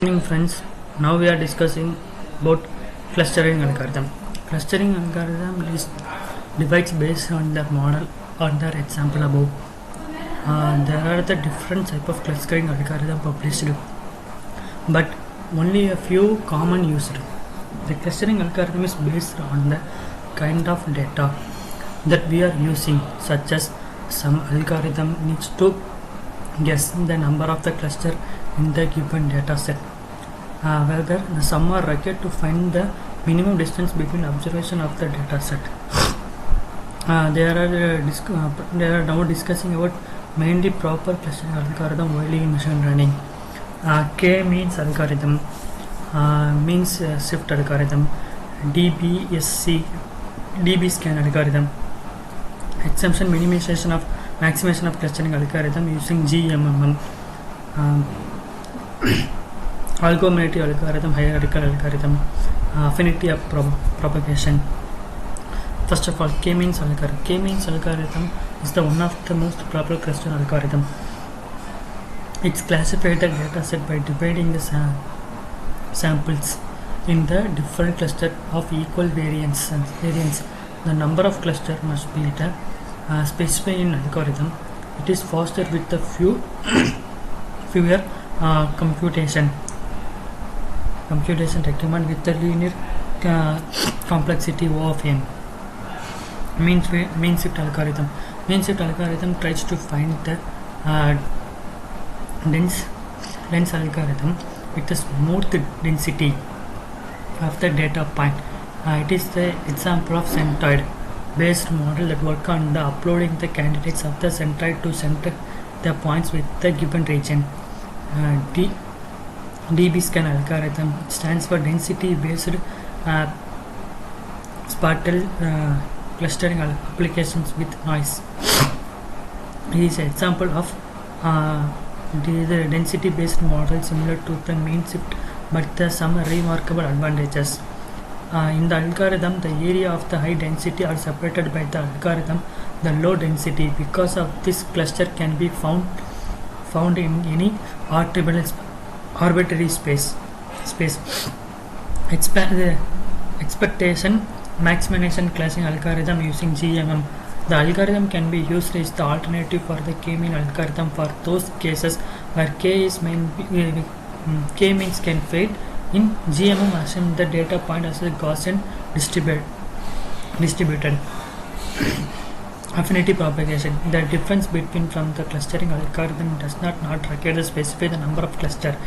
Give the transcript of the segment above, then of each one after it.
Good evening friends, now we are discussing about clustering algorithm. Clustering algorithm is divides based on the model or the example above. There are the different type of clustering algorithm published, but only a few common used. The clustering algorithm is based on the kind of data that we are using, such as some algorithm needs to guess the number of the cluster in the given data set. Whether the sum are required to find the minimum distance between observation of the data set. They are now discussing about mainly proper clustering algorithm while in machine learning. K-means algorithm means shift algorithm, DBSC, DB-scan algorithm, exemption minimization of maximization of clustering algorithm using GMMM. Algorithm algorithm, hierarchical algorithm, affinity of propagation. First of all, K-means algorithm. K-means algorithm is the one of the most popular cluster algorithm. It's classified the data set by dividing the samples in the different cluster of equal variance. The number of cluster must be specified in algorithm. It is faster with the fewer computation requirement with the linear complexity of n. Mean shift algorithm. Mean shift algorithm tries to find the dense algorithm with the smooth density of the data point. It is the example of centroid based model that work on the uploading the candidates of the centroid to center the points with the given region. DB-scan algorithm stands for density based spatial clustering applications with noise. It is an example of the density based model similar to the mean shift, but there are some remarkable advantages. In the algorithm, the area of the high density are separated by the algorithm the low density. Because of this, cluster can be found in any arbitrary space. Expectation maximization clustering algorithm using GMM. The algorithm can be used as the alternative for the K-mean algorithm for those cases where K-means can fail. In GMM, assume the data point as a Gaussian distributed. Affinity propagation. The difference between from the clustering algorithm does not require to specify the number of cluster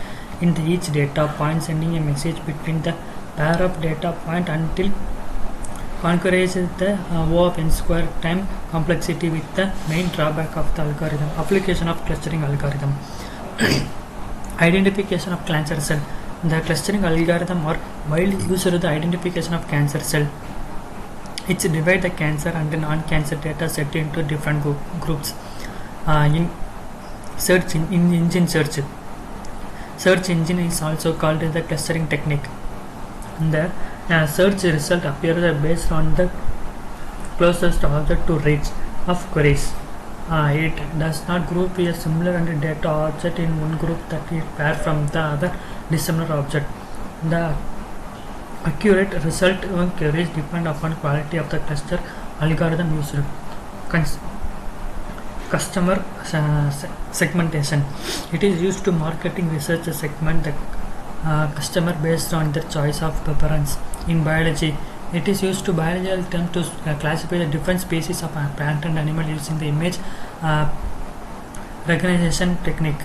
in each data point, sending a message between the pair of data point until concurrences the O of n square time complexity with the main drawback of the algorithm. Application of clustering algorithm. Identification of cancer cell. The clustering algorithm are widely used for the identification of cancer cell. It divides the cancer and the non-cancer data set into different groups. In engine search. Search engine is also called the clustering technique. The search result appears based on the closest object to reach of queries. It does not group a similar and data object in one group that is paired from the other dissimilar object. The accurate result on queries depend upon quality of the cluster algorithm used. Customer segmentation. It is used to marketing research segment the customer based on their choice of preference. In biology, it is used to biological term to classify the different species of plant and animal using the image recognition technique.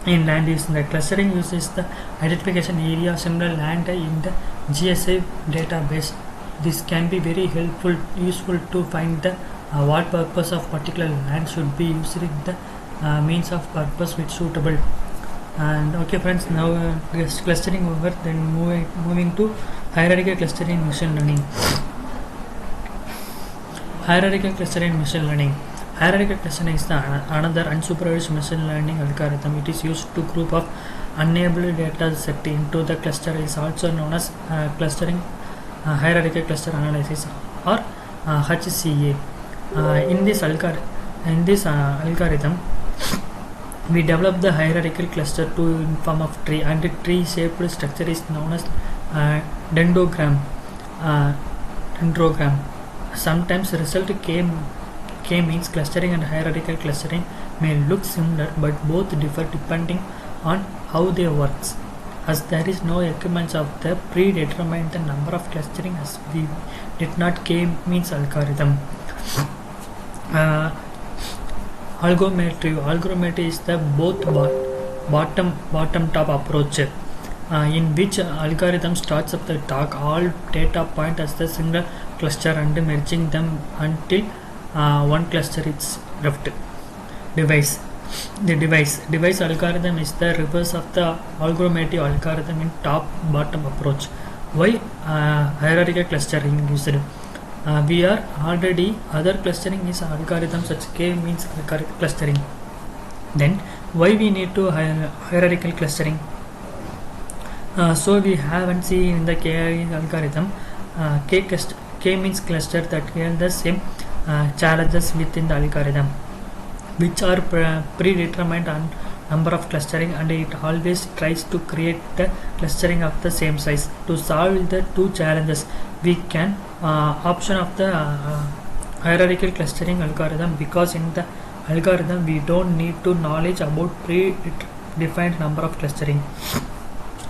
In land use, the clustering uses the identification area of similar land in the GSA database. This can be very useful to find the what purpose of particular land should be used in the means of purpose which suitable. And okay friends, now clustering over, then moving to hierarchical clustering machine learning. Hierarchical clustering machine learning. Hierarchical clustering is another unsupervised machine learning algorithm. It is used to group of unable data set into the cluster. Is also known as clustering hierarchical cluster analysis or HCA. In this algorithm, We develop the hierarchical cluster to in form of tree, and the tree-shaped structure is known as dendrogram. Uh, dendrogram. Sometimes result K means clustering and hierarchical clustering may look similar, but both differ depending on how they work. As there is no equivalence of the predetermined number of clustering, as we did not K means algorithm. Algorithm is the both bottom top approach, in which algorithm starts up the talk all data point as the single cluster and merging them until one cluster is left. The device algorithm is the reverse of the algorithmic algorithm in top bottom approach. Why hierarchical clustering used? We are already other clustering is algorithm such K means clustering. Then why we need to hierarchical clustering? So we haven't seen in the K algorithm K means cluster that have the same challenges within the algorithm, which are predetermined on number of clustering, and it always tries to create the clustering of the same size. To solve the two challenges, we can option of the hierarchical clustering algorithm, because in the algorithm we don't need to knowledge about predefined number of clustering.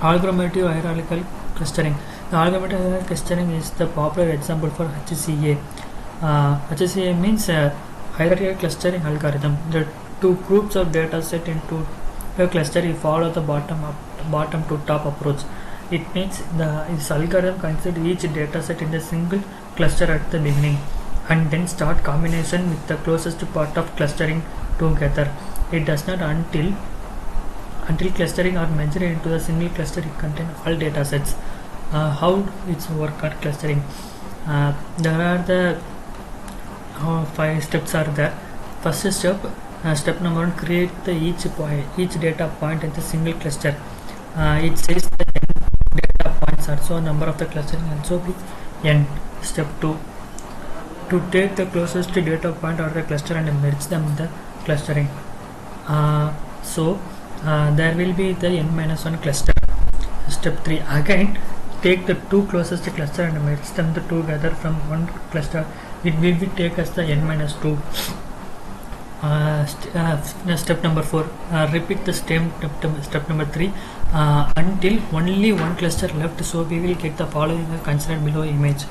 Algorithmic hierarchical clustering. The algorithmic hierarchical clustering is the popular example for HCA. HCA means hierarchical clustering algorithm. The two groups of data set into a cluster, you follow the bottom to top approach. It means this algorithm considers each data set in a single cluster at the beginning, and then start combination with the closest part of clustering together. It does not until clustering are merged into a single cluster. It contains all data sets. How it's work at clustering? There are the 5 steps are there. First step, step number 1, create the each data point in the single cluster. It says the n data points are, so number of the clustering also be n. Step 2, to take the closest data point or the cluster and merge them in the clustering. There will be the n-1 cluster. Step 3, again take the two closest cluster and merge them together from one cluster. It will be take as the n-2. Step number 4, repeat the same step number 3 until only one cluster left, so we will get the following considered below image.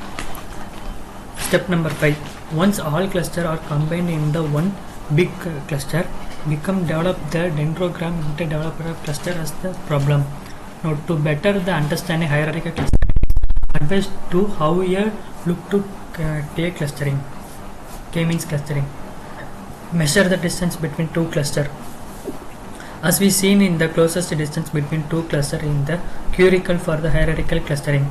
Step number 5, once all clusters are combined in the one big cluster, develop the dendrogram into developer cluster as the problem. Now, to better the understanding hierarchical clustering, advice to how you look to take clustering. K means clustering. Measure the distance between two clusters. As we seen in the closest distance between two clusters in the curricle for the hierarchical clustering.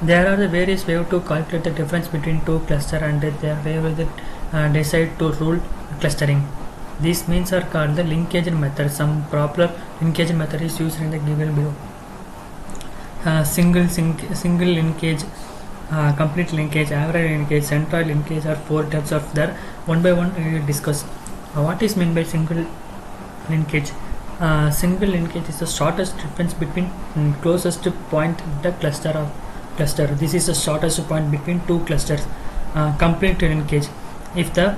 There are the various ways to calculate the difference between two clusters, and they will decide to rule clustering. These means are called the linkage method. Some popular linkage method is used in the given below. Single linkage, complete linkage, average linkage, central linkage are 4 types of there. One by one we will discuss. What is meant by single linkage? Single linkage is the shortest difference between closest point in the cluster. This is the shortest point between two clusters. Complete linkage, if the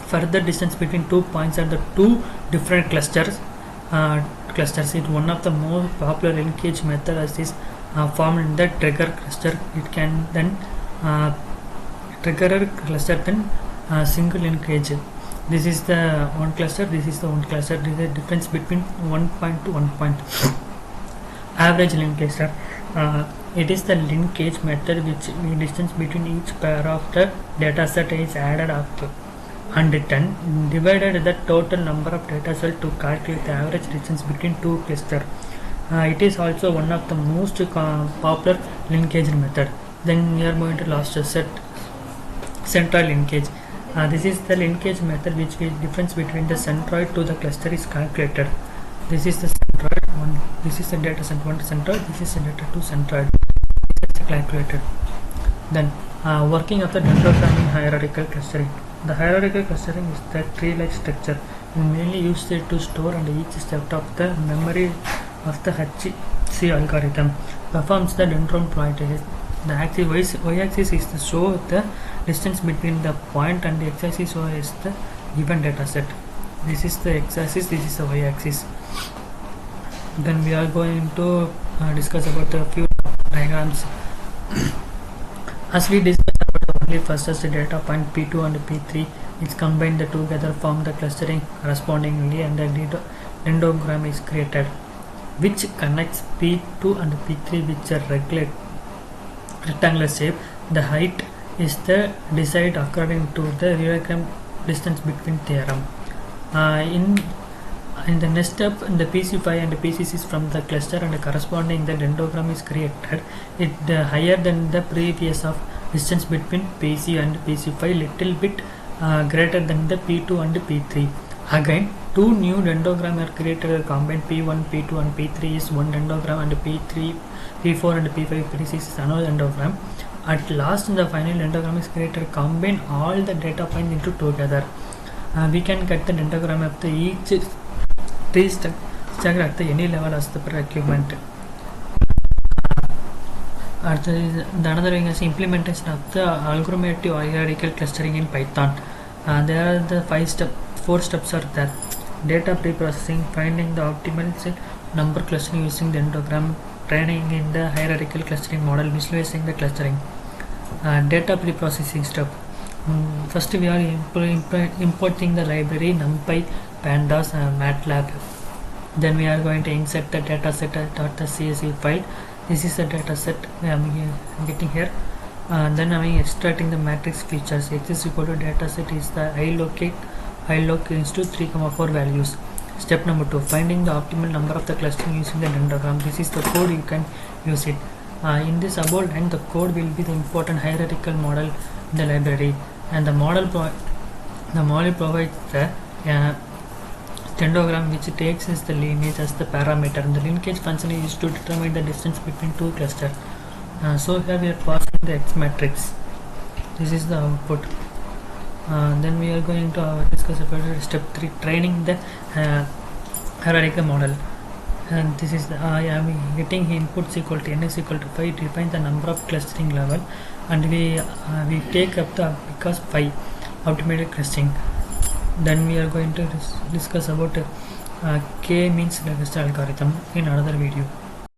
further distance between 2 points are the two different clusters is one of the most popular linkage method, as is formed in the trigger cluster. It can then trigger cluster, then single linkage. This is the one cluster, this is the one cluster. There is a difference between 1 point to 1 point. Average linkage, it is the linkage method which distance between each pair of the data set is added up and then divided the total number of data cells to calculate the average distance between two clusters. It is also one of the most popular linkage method. Then we are going to last set centroid linkage. This is the linkage method which the difference between the centroid to the cluster is calculated. This is the centroid one. This is the data set 1 centroid. This is the data 2 centroid. This is calculated. Then working of the dendrogram in hierarchical clustering. The hierarchical clustering is the tree-like structure and mainly used to store and each step of the memory of the HC algorithm performs the dendron point. The y-axis is to show the distance between the point and the x-axis is the given data set. This is the x-axis, this is the y-axis. Then we are going to discuss about a few diagrams. As we discussed about only first as the data point P2 and P3, which combined the together form the clustering correspondingly, and the dendrogram is created, which connects P2 and P3 which are rectangular shape. The height is the decided according to the diagram distance between theorem. In the next step, the PC5 and the PC6 from the cluster and the corresponding the dendrogram is created. It higher than the previous of distance between PC and PC5, little bit greater than the P2 and P3. Again, two new dendrogram are created. Combined P1, P2 and P3 is one dendrogram, and P3, P4 and P5, P6 is another dendrogram. At last, the final dendrogram is created. Combine all the data points into together. We can get the dendrogram of the each tree structure at the any level as the per equipment. The another thing is implementation of the algorithmic hierarchical clustering in Python. There are the four steps are there: data pre-processing, finding the optimal number clustering using the dendrogram, training in the hierarchical clustering model, visualizing the clustering. Data pre-processing step. First we are importing the library NumPy, Pandas, and MATLAB. Then we are going to insert the dataset.csv file. This is the dataset I am getting here. Then I am extracting the matrix features. X is equal to dataset is the iLoc is to 3,4 values. Step number 2, finding the optimal number of the clustering using the dendrogram. This is the code, you can use it. In this above line, the code will be the important hierarchical model in the library, and the model provides the dendrogram which takes as the lineage as the parameter, and the linkage function is used to determine the distance between two clusters. So here we are passing the X matrix. This is the output. Then we are going to discuss about step 3, training the hierarchical model. And this is the I am getting inputs equal to n is equal to 5, define the number of clustering level, and we take up the because 5 automated clustering. Then we are going to discuss about K means cluster algorithm in another video.